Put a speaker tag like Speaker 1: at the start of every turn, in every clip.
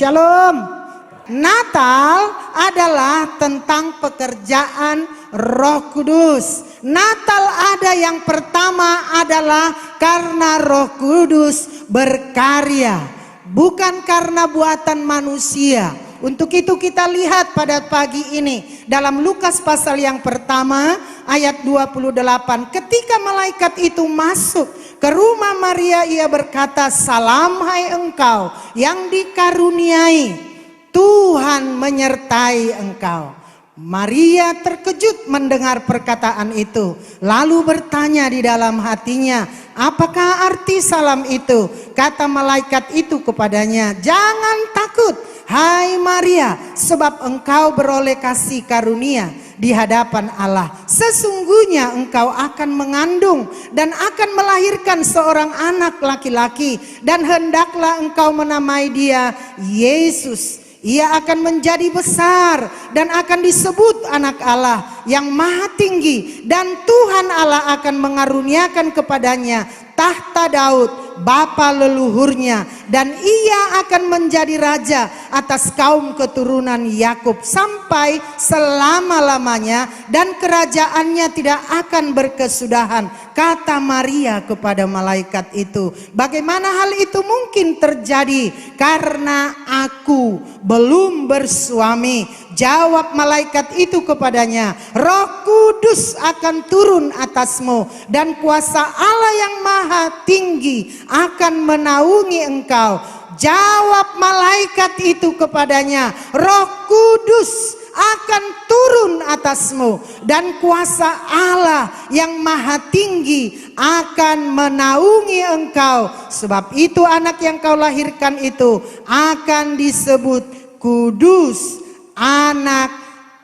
Speaker 1: Shalom. Natal adalah tentang pekerjaan Roh Kudus. Natal ada yang pertama adalah karena Roh Kudus berkarya, bukan karena buatan manusia. Untuk itu kita lihat pada pagi ini dalam Lukas pasal yang pertama ayat 28. Ketika malaikat itu masuk ke rumah Maria, ia berkata, "Salam hai engkau yang dikaruniai, Tuhan menyertai engkau." Maria terkejut mendengar perkataan itu, lalu bertanya di dalam hatinya, "Apakah arti salam itu?" Kata malaikat itu kepadanya, "Jangan takut, hai Maria, sebab engkau beroleh kasih karunia di hadapan Allah. Sesungguhnya engkau akan mengandung dan akan melahirkan seorang anak laki-laki, dan hendaklah engkau menamai dia Yesus. Ia akan menjadi besar dan akan disebut anak Allah yang maha tinggi, dan Tuhan Allah akan mengaruniakan kepadanya tahta Daud bapa leluhurnya, dan ia akan menjadi raja atas kaum keturunan Yakub sampai selama-lamanya, dan kerajaannya tidak akan berkesudahan." Kata Maria kepada malaikat itu, "Bagaimana hal itu mungkin terjadi? Karena aku belum bersuami." Jawab malaikat itu kepadanya, "Roh Kudus akan turun atasmu, dan kuasa Allah yang maha tinggi akan menaungi engkau." Jawab malaikat itu kepadanya, "Roh Kudus akan turun atasmu, dan kuasa Allah yang maha tinggi akan menaungi engkau. Sebab itu anak yang kau lahirkan itu akan disebut kudus, anak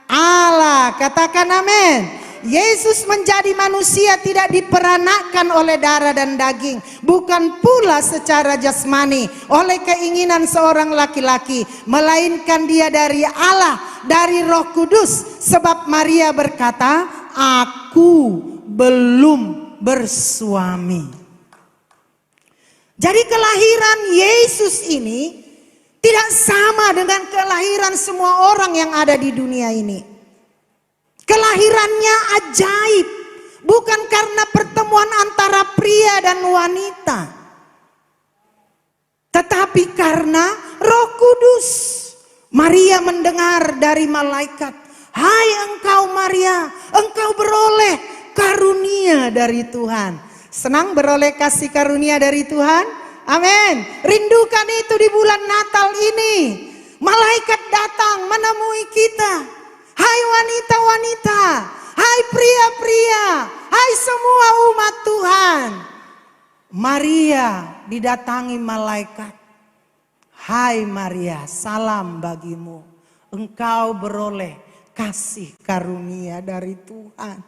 Speaker 1: Allah." Katakan amin. Yesus menjadi manusia tidak diperanakkan oleh darah dan daging, bukan pula secara jasmani oleh keinginan seorang laki-laki, melainkan dia dari Allah, dari Roh Kudus. Sebab Maria berkata, "Aku belum bersuami." Jadi kelahiran Yesus ini tidak sama dengan kelahiran semua orang yang ada di dunia ini. Kelahirannya ajaib, bukan karena pertemuan antara pria dan wanita, tetapi karena Roh Kudus. Maria mendengar dari malaikat, "Hai engkau Maria, engkau beroleh karunia dari Tuhan." Senang beroleh kasih karunia dari Tuhan? Amin. Rindukan itu di bulan Natal ini. Malaikat datang menemui kita. Hai wanita-wanita, hai pria-pria, hai semua umat Tuhan. Maria didatangi malaikat. "Hai Maria, salam bagimu. Engkau beroleh kasih karunia dari Tuhan."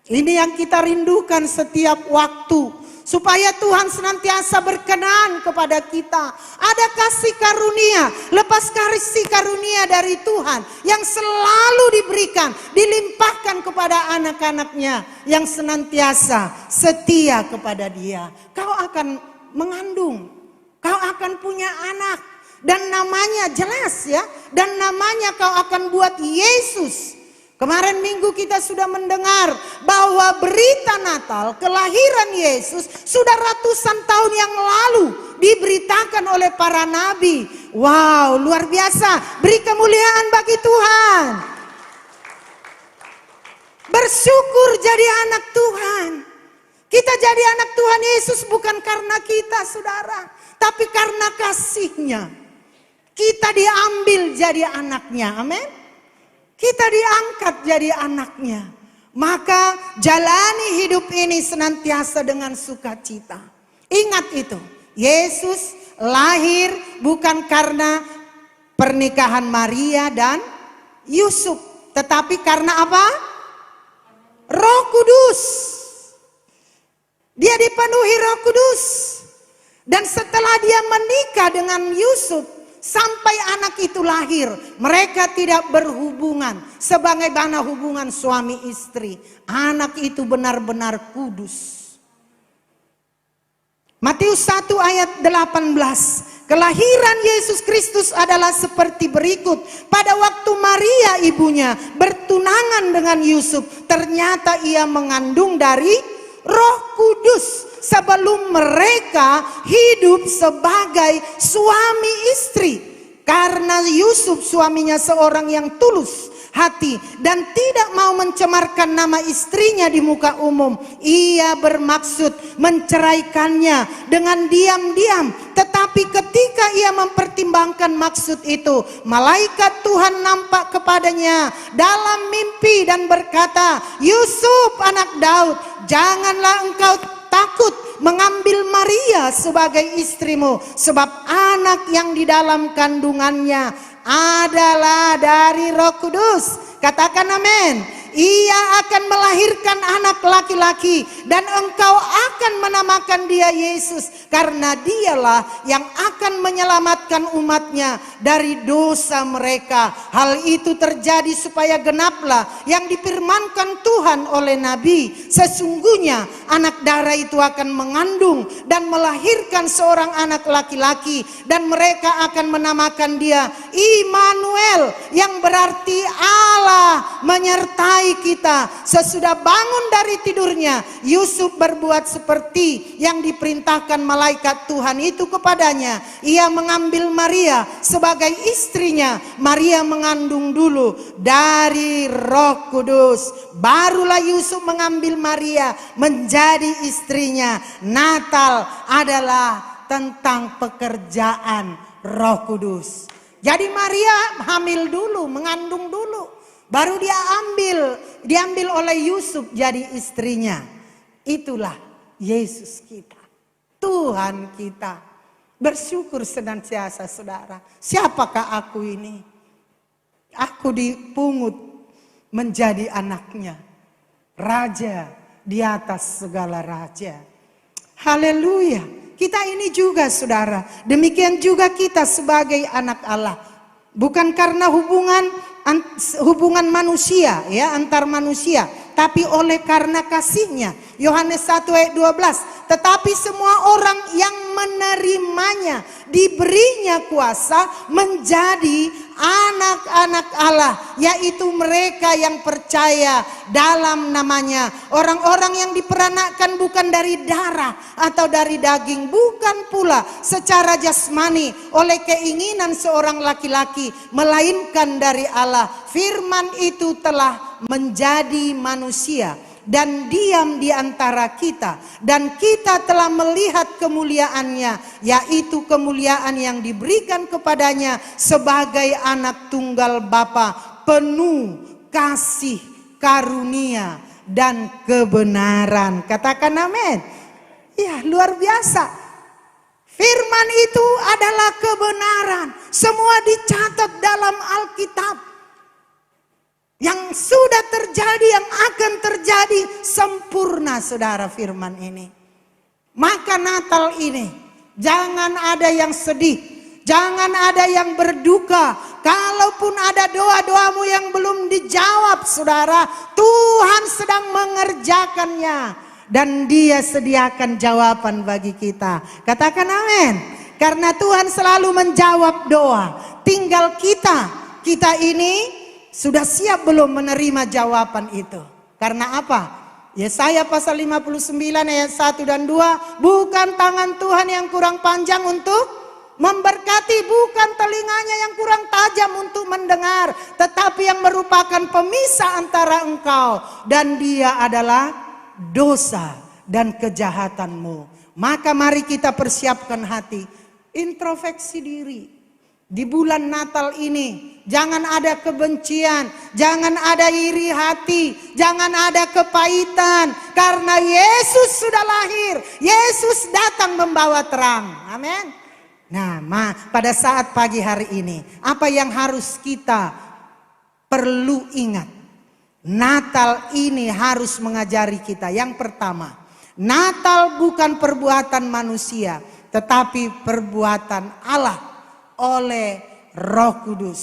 Speaker 1: Ini yang kita rindukan setiap waktu. Supaya Tuhan senantiasa berkenan kepada kita. Ada kasih karunia, lepas kasih karunia dari Tuhan yang selalu diberikan, dilimpahkan kepada anak-anaknya yang senantiasa setia kepada Dia. Kau akan mengandung, kau akan punya anak, dan namanya jelas ya, dan namanya kau akan buat Yesus. Kemarin minggu kita sudah mendengar bahwa berita Natal, kelahiran Yesus sudah ratusan tahun yang lalu diberitakan oleh para nabi. Wow, luar biasa. Beri kemuliaan bagi Tuhan. Bersyukur jadi anak Tuhan. Kita jadi anak Tuhan Yesus bukan karena kita, saudara, tapi karena kasih-Nya. Kita diambil jadi anaknya, amin. Kita diangkat jadi anaknya. Maka jalani hidup ini senantiasa dengan sukacita. Ingat itu, Yesus lahir bukan karena pernikahan Maria dan Yusuf, tetapi karena apa? Roh Kudus. Dia dipenuhi Roh Kudus. Dan setelah dia menikah dengan Yusuf, sampai anak itu lahir, mereka tidak berhubungan sebagaimana hubungan suami istri. Anak itu benar-benar kudus. Matius 1 ayat 18. Kelahiran Yesus Kristus adalah seperti berikut. Pada waktu Maria ibunya bertunangan dengan Yusuf, ternyata ia mengandung dari Roh Kudus sebelum mereka hidup sebagai suami istri. Karena Yusuf suaminya seorang yang tulus hati dan tidak mau mencemarkan nama istrinya di muka umum, ia bermaksud menceraikannya dengan diam-diam. Tetapi ketika ia mempertimbangkan maksud itu, malaikat Tuhan nampak kepadanya dalam mimpi dan berkata, "Yusuf anak Daud, janganlah engkau takut mengambil Maria sebagai istrimu, sebab anak yang di dalam kandungannya adalah dari Roh Kudus." Katakan amin. Ia akan melahirkan anak laki-laki dan engkau akan menamakan dia Yesus, karena dialah yang akan menyelamatkan umatnya dari dosa mereka. Hal itu terjadi supaya genaplah yang difirmankan Tuhan oleh Nabi, sesungguhnya anak darah itu akan mengandung dan melahirkan seorang anak laki-laki, dan mereka akan menamakan dia Immanuel, yang berarti Allah menyertai kita. Sesudah bangun dari tidurnya, Yusuf berbuat seperti yang diperintahkan malaikat Tuhan itu kepadanya. Ia mengambil Maria sebagai istrinya. Maria mengandung dulu dari Roh Kudus. Barulah Yusuf mengambil Maria menjadi istrinya. Natal adalah tentang pekerjaan Roh Kudus. Jadi Maria hamil dulu, mengandung dulu. Baru diambil oleh Yusuf jadi istrinya. Itulah Yesus kita, Tuhan kita. Bersyukur senantiasa saudara. Siapakah aku ini? Aku dipungut menjadi anaknya, raja di atas segala raja. Haleluya. Kita ini juga saudara, demikian juga kita sebagai anak Allah. Bukan karena hubungan manusia ya, antar manusia, tapi oleh karena kasihnya. Yohanes 1 ayat 12. Tetapi semua orang yang menerimanya diberinya kuasa menjadi anak-anak Allah, yaitu mereka yang percaya dalam namanya. Orang-orang yang diperanakkan bukan dari darah atau dari daging, bukan pula secara jasmani oleh keinginan seorang laki-laki, melainkan dari Allah. Firman itu telah menjadi manusia dan diam di antara kita, dan kita telah melihat kemuliaannya, yaitu kemuliaan yang diberikan kepadanya sebagai anak tunggal Bapa, penuh kasih, karunia dan kebenaran. Katakan amin. Ya, luar biasa. Firman itu adalah kebenaran. Semua dicatat dalam Alkitab. Yang sudah terjadi, yang akan terjadi, sempurna saudara firman ini. Maka Natal ini jangan ada yang sedih, jangan ada yang berduka. Kalaupun ada doa-doamu yang belum dijawab saudara, Tuhan sedang mengerjakannya dan Dia sediakan jawaban bagi kita. Katakan amin. Karena Tuhan selalu menjawab doa. Tinggal kita ini sudah siap belum menerima jawaban itu? Karena apa? Yesaya pasal 59 ayat 1 dan 2. Bukan tangan Tuhan yang kurang panjang untuk memberkati, bukan telinganya yang kurang tajam untuk mendengar, tetapi yang merupakan pemisah antara engkau dan Dia adalah dosa dan kejahatanmu. Maka mari kita persiapkan hati, introspeksi diri. Di bulan Natal ini jangan ada kebencian, jangan ada iri hati, jangan ada kepahitan, karena Yesus sudah lahir, Yesus datang membawa terang. Amin. Nah, pada saat pagi hari ini, apa yang harus kita perlu ingat? Natal ini harus mengajari kita. Yang pertama, Natal bukan perbuatan manusia, tetapi perbuatan Allah oleh Roh Kudus.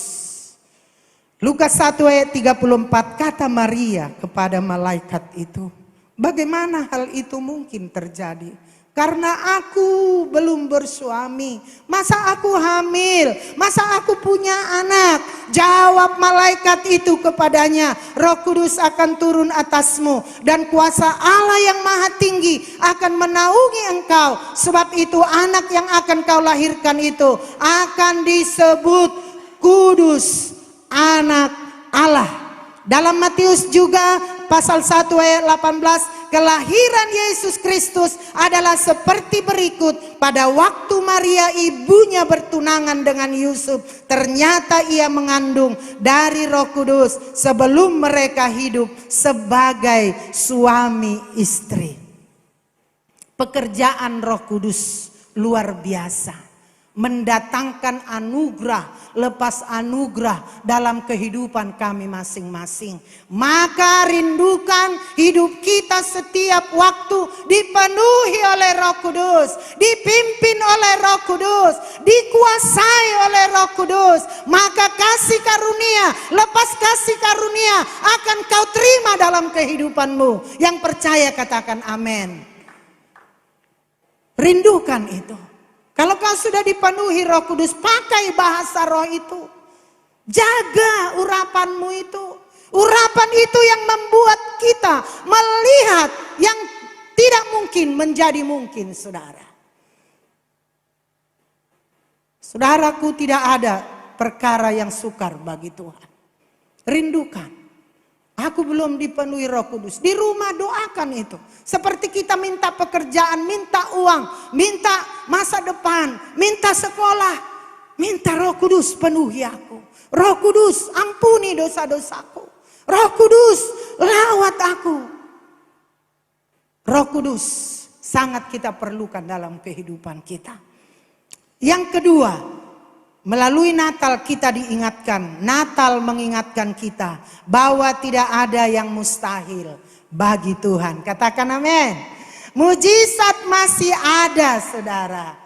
Speaker 1: Lukas 1 ayat 34, kata Maria kepada malaikat itu, bagaimana hal itu mungkin terjadi? Karena aku belum bersuami. Masa aku hamil? Masa aku punya anak? Jawab malaikat itu kepadanya, Roh Kudus akan turun atasmu dan kuasa Allah yang maha tinggi akan menaungi engkau. Sebab itu anak yang akan kau lahirkan itu akan disebut kudus, anak Allah. Dalam Matius juga pasal 1 ayat 18, kelahiran Yesus Kristus adalah seperti berikut. Pada waktu Maria ibunya bertunangan dengan Yusuf, ternyata ia mengandung dari Roh Kudus sebelum mereka hidup sebagai suami istri. Pekerjaan Roh Kudus luar biasa. Mendatangkan anugerah lepas anugerah dalam kehidupan kami masing-masing. Maka rindukan hidup kita setiap waktu dipenuhi oleh Roh Kudus, dipimpin oleh Roh Kudus, dikuasai oleh Roh Kudus. Maka kasih karunia, lepas kasih karunia akan kau terima dalam kehidupanmu. Yang percaya katakan amin. Rindukan itu. Kalau kau sudah dipenuhi Roh Kudus, pakai bahasa roh itu. Jaga urapanmu itu. Urapan itu yang membuat kita melihat yang tidak mungkin menjadi mungkin, saudara. Saudaraku, tidak ada perkara yang sukar bagi Tuhan. Rindukan. Aku belum dipenuhi Roh Kudus. Di rumah doakan itu. Seperti kita minta pekerjaan, minta uang, minta masa depan, minta sekolah. Minta Roh Kudus penuhi aku. Roh Kudus ampuni dosa-dosaku. Roh Kudus rawat aku. Roh Kudus sangat kita perlukan dalam kehidupan kita. Yang kedua, melalui Natal kita diingatkan, Natal mengingatkan kita bahwa tidak ada yang mustahil bagi Tuhan. Katakan amin. Mujizat masih ada, saudara.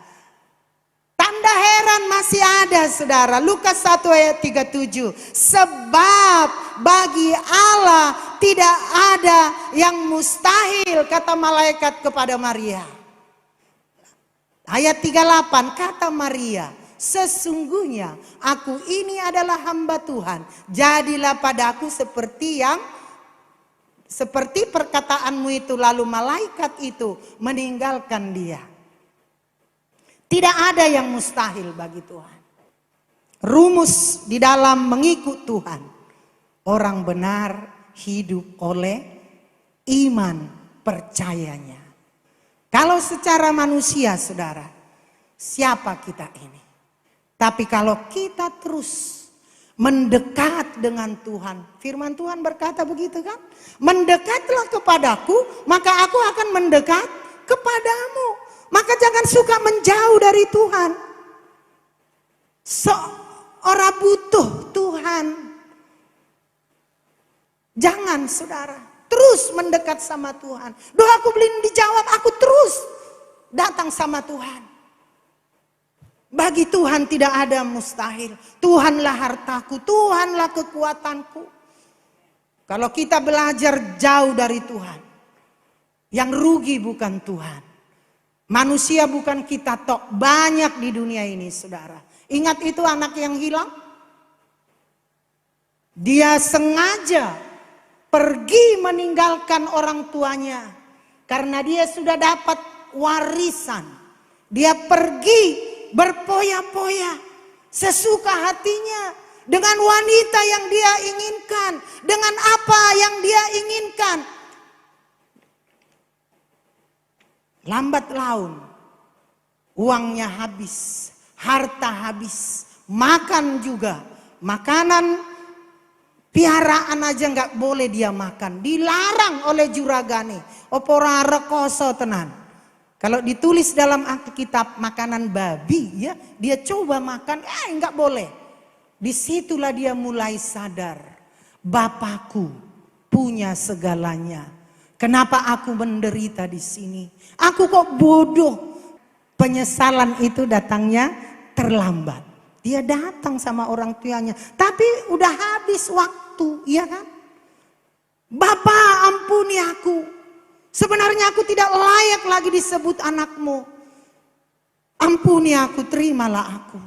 Speaker 1: Tanda heran masih ada, saudara. Lukas 1 ayat 37. Sebab bagi Allah tidak ada yang mustahil, kata malaikat kepada Maria. Ayat 38, kata Maria, sesungguhnya aku ini adalah hamba Tuhan. Jadilah padaku seperti perkataanmu itu. Lalu malaikat itu meninggalkan dia. Tidak ada yang mustahil bagi Tuhan. Rumus di dalam mengikut Tuhan. Orang benar hidup oleh iman percayanya. Kalau secara manusia, saudara, siapa kita ini? Tapi kalau kita terus mendekat dengan Tuhan. Firman Tuhan berkata begitu kan? Mendekatlah kepadaku, maka aku akan mendekat kepadamu. Maka jangan suka menjauh dari Tuhan. Seorang butuh Tuhan. Jangan, saudara. Terus mendekat sama Tuhan. Doaku belum dijawab, aku terus datang sama Tuhan. Bagi Tuhan tidak ada mustahil. Tuhanlah hartaku, Tuhanlah kekuatanku. Kalau kita belajar jauh dari Tuhan, yang rugi bukan Tuhan. Manusia bukan kita tok, banyak di dunia ini, saudara. Ingat itu anak yang hilang? Dia sengaja pergi meninggalkan orang tuanya karena dia sudah dapat warisan. Dia pergi berpoya-poya sesuka hatinya dengan wanita yang dia inginkan, dengan apa yang dia inginkan. Lambat laun uangnya habis, harta habis, makan juga, makanan piaraan aja nggak boleh dia makan, dilarang oleh juragane. Opora rekoso tenan. Kalau ditulis dalam Alkitab makanan babi, ya dia coba makan, nggak boleh. Disitulah dia mulai sadar, Bapakku punya segalanya. Kenapa aku menderita di sini? Aku kok bodoh. Penyesalan itu datangnya terlambat. Dia datang sama orang tuanya, tapi udah habis waktu, iya kan? Bapak ampuni aku. Sebenarnya aku tidak layak lagi disebut anakmu. Ampuni aku, terimalah aku.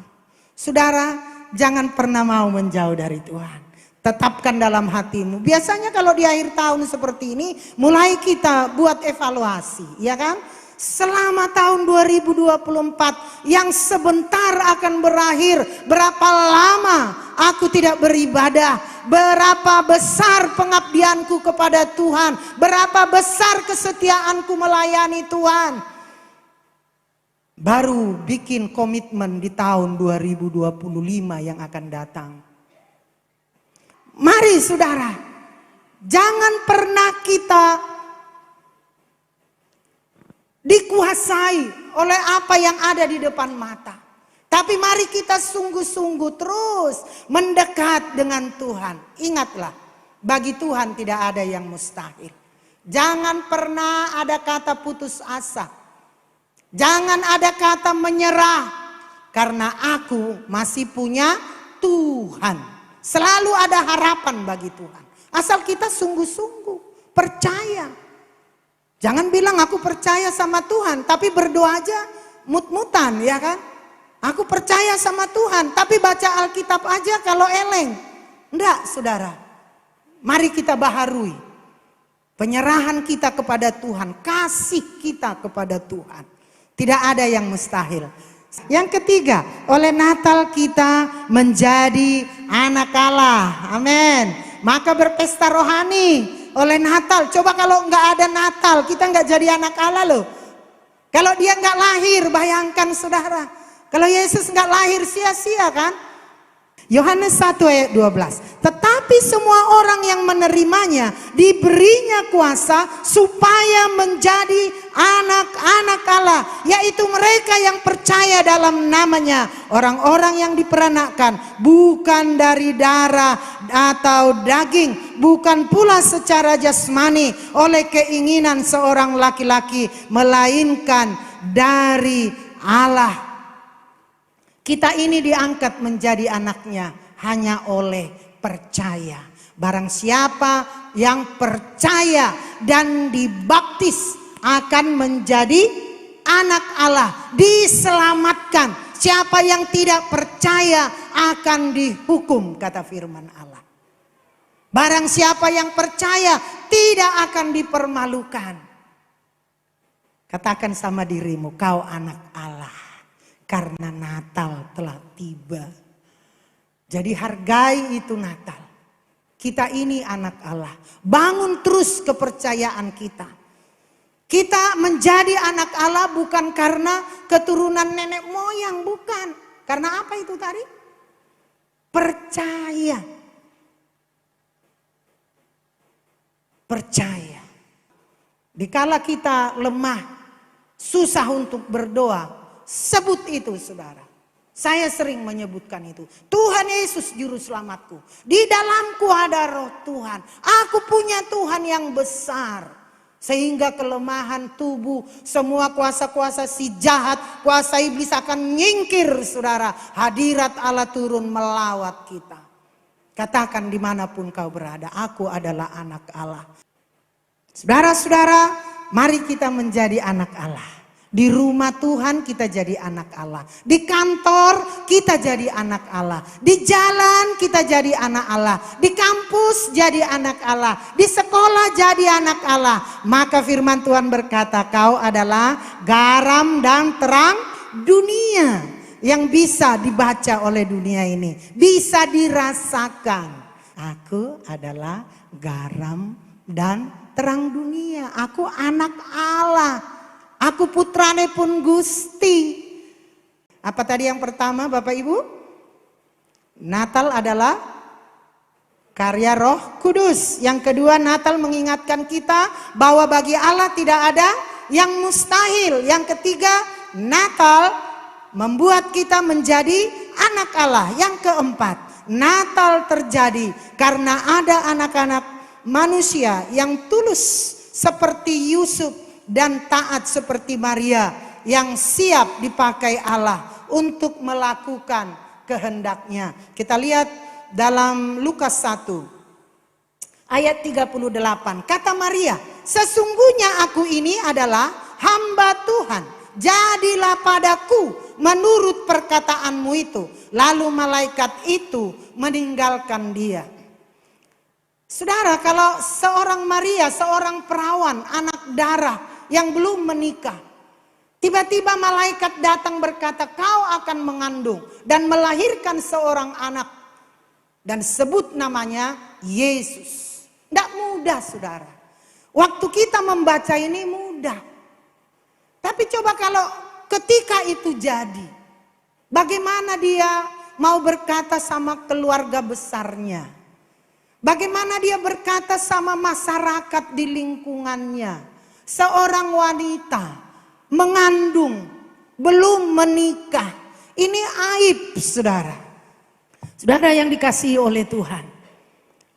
Speaker 1: Saudara, jangan pernah mau menjauh dari Tuhan. Tetapkan dalam hatimu. Biasanya kalau di akhir tahun seperti ini, mulai kita buat evaluasi, ya kan? Selama tahun 2024 yang sebentar akan berakhir, berapa lama aku tidak beribadah, berapa besar pengabdianku kepada Tuhan, berapa besar kesetiaanku melayani Tuhan. Baru bikin komitmen di tahun 2025 yang akan datang. Mari saudara, jangan pernah kita dikuasai oleh apa yang ada di depan mata. Tapi mari kita sungguh-sungguh terus mendekat dengan Tuhan. Ingatlah, bagi Tuhan tidak ada yang mustahil. Jangan pernah ada kata putus asa. Jangan ada kata menyerah. Karena aku masih punya Tuhan. Selalu ada harapan bagi Tuhan. Asal kita sungguh-sungguh percaya. Jangan bilang aku percaya sama Tuhan, tapi berdoa aja mut-mutan, ya kan? Aku percaya sama Tuhan, tapi baca Alkitab aja kalau eleng. Enggak, saudara. Mari kita baharui penyerahan kita kepada Tuhan, kasih kita kepada Tuhan. Tidak ada yang mustahil. Yang ketiga, oleh Natal kita menjadi anak Allah. Amin. Maka berpesta rohani. Oleh Natal, coba kalau nggak ada Natal, kita nggak jadi anak Allah loh. Kalau dia nggak lahir, bayangkan saudara. Kalau Yesus nggak lahir sia-sia kan? Yohanes 1 ayat 12. Tetapi semua orang yang menerimanya diberinya kuasa supaya menjadi anak-anak Allah. Yaitu mereka yang percaya dalam namanya. Orang-orang yang diperanakkan bukan dari darah atau daging. Bukan pula secara jasmani oleh keinginan seorang laki-laki. Melainkan dari Allah. Kita ini diangkat menjadi anaknya hanya oleh percaya. Barang siapa yang percaya dan dibaptis akan menjadi anak Allah, diselamatkan. Siapa yang tidak percaya akan dihukum, kata firman Allah. Barang siapa yang percaya tidak akan dipermalukan. Katakan sama dirimu, kau anak Allah. Karena Natal telah tiba. Jadi hargai itu Natal. Kita ini anak Allah. Bangun terus kepercayaan kita. Kita menjadi anak Allah bukan karena keturunan nenek moyang. Bukan. Karena apa itu tadi? Percaya. Percaya. Dikala kita lemah, susah untuk berdoa. Sebut itu saudara. Saya sering menyebutkan itu. Tuhan Yesus juru selamatku. Di dalamku ada roh Tuhan. Aku punya Tuhan yang besar. Sehingga kelemahan tubuh, semua kuasa-kuasa si jahat, kuasa iblis akan nyingkir saudara. Hadirat Allah turun melawat kita. Katakan dimanapun kau berada, aku adalah anak Allah. Saudara-saudara, mari kita menjadi anak Allah. Di rumah Tuhan kita jadi anak Allah. Di kantor kita jadi anak Allah. Di jalan kita jadi anak Allah. Di kampus jadi anak Allah. Di sekolah jadi anak Allah. Maka firman Tuhan berkata, kau adalah garam dan terang dunia. Yang bisa dibaca oleh dunia ini. Bisa dirasakan. Aku adalah garam dan terang dunia. Aku anak Allah. Aku putrane pun Gusti. Apa tadi yang pertama Bapak Ibu? Natal adalah karya Roh Kudus. Yang kedua, Natal mengingatkan kita bahwa bagi Allah tidak ada yang mustahil. Yang ketiga, Natal membuat kita menjadi anak Allah. Yang keempat, Natal terjadi karena ada anak-anak manusia yang tulus seperti Yusuf dan taat seperti Maria yang siap dipakai Allah untuk melakukan kehendaknya. Kita lihat dalam Lukas 1 ayat 38. Kata Maria, sesungguhnya aku ini adalah hamba Tuhan. Jadilah padaku menurut perkataanmu itu. Lalu malaikat itu meninggalkan dia. Saudara, kalau seorang Maria, seorang perawan, anak darah yang belum menikah, tiba-tiba malaikat datang berkata, kau akan mengandung dan melahirkan seorang anak. Dan sebut namanya Yesus. Tidak mudah, saudara. Waktu kita membaca ini mudah. Tapi coba kalau ketika itu jadi, bagaimana dia mau berkata sama keluarga besarnya? Bagaimana dia berkata sama masyarakat di lingkungannya? Seorang wanita mengandung, belum menikah. Ini aib, saudara. Saudara yang dikasihi oleh Tuhan.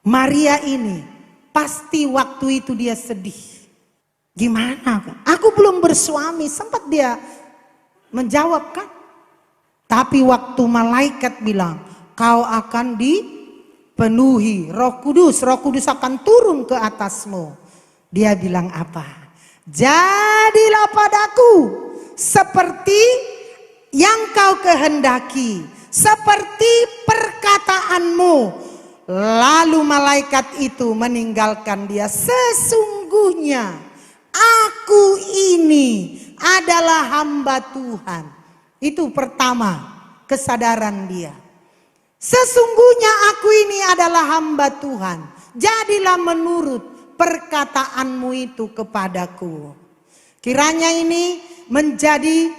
Speaker 1: Maria ini pasti waktu itu dia sedih. Gimana kan? Aku belum bersuami, sempat dia menjawab kan? Tapi waktu malaikat bilang, kau akan dipenuhi Roh Kudus. Roh Kudus akan turun ke atasmu. Dia bilang apa? Jadilah padaku seperti yang kau kehendaki, seperti perkataanmu. Lalu malaikat itu meninggalkan dia. Sesungguhnya aku ini adalah hamba Tuhan. Itu pertama kesadaran dia. Sesungguhnya aku ini adalah hamba Tuhan. Jadilah menurut perkataanmu itu kepadaku. Kiranya ini menjadi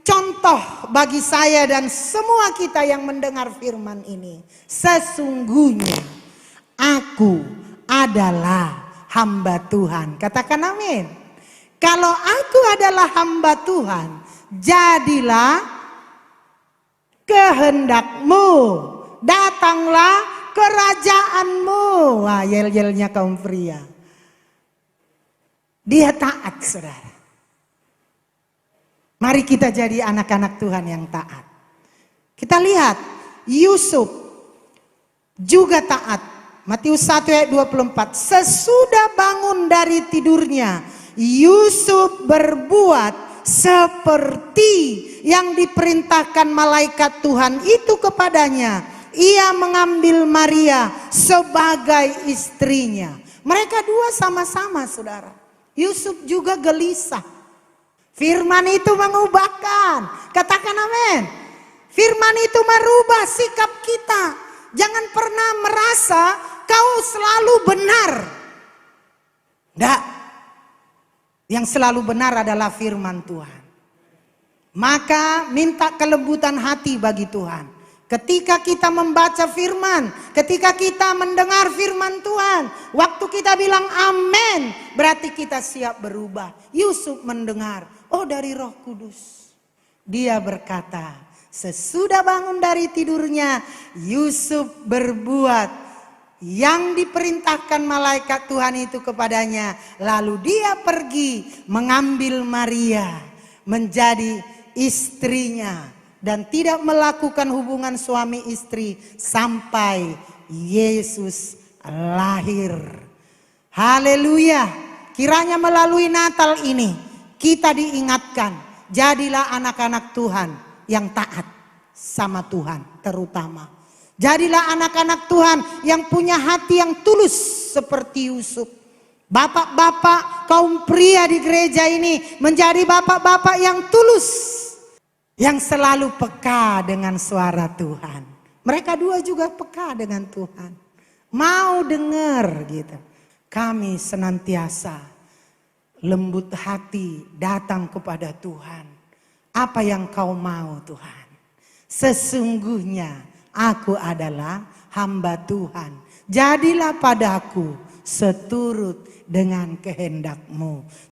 Speaker 1: contoh bagi saya dan semua kita yang mendengar firman ini. Sesungguhnya aku adalah hamba Tuhan. Katakan amin. Kalau aku adalah hamba Tuhan, jadilah kehendakmu. Datanglah kerajaanmu. Wah, yel-yelnya kaum pria. Dia taat, saudara. Mari kita jadi anak-anak Tuhan yang taat. Kita lihat Yusuf juga taat. Matius 1 ayat 24. Sesudah bangun dari tidurnya, Yusuf berbuat seperti yang diperintahkan malaikat Tuhan itu kepadanya. Ia mengambil Maria sebagai istrinya. Mereka dua sama-sama, saudara. Yusuf juga gelisah. Firman itu mengubahkan. Katakan amin. Firman itu merubah sikap kita. Jangan pernah merasa kau selalu benar. Tidak. Yang selalu benar adalah firman Tuhan. Maka minta kelembutan hati bagi Tuhan. Ketika kita membaca firman, ketika kita mendengar firman Tuhan, waktu kita bilang amin, berarti kita siap berubah. Yusuf mendengar, oh dari Roh Kudus. Dia berkata, sesudah bangun dari tidurnya, Yusuf berbuat yang diperintahkan malaikat Tuhan itu kepadanya. Lalu dia pergi mengambil Maria menjadi istrinya. Dan tidak melakukan hubungan suami istri sampai Yesus lahir. Haleluya. Kiranya melalui Natal ini kita diingatkan. Jadilah anak-anak Tuhan yang taat sama Tuhan terutama. Jadilah anak-anak Tuhan yang punya hati yang tulus seperti Yusuf. Bapak-bapak kaum pria di gereja ini menjadi bapak-bapak yang tulus. Yang selalu peka dengan suara Tuhan. Mereka dua juga peka dengan Tuhan. Mau dengar gitu. Kami senantiasa lembut hati datang kepada Tuhan. Apa yang kau mau Tuhan? Sesungguhnya aku adalah hamba Tuhan. Jadilah padaku seturut dengan kehendakmu.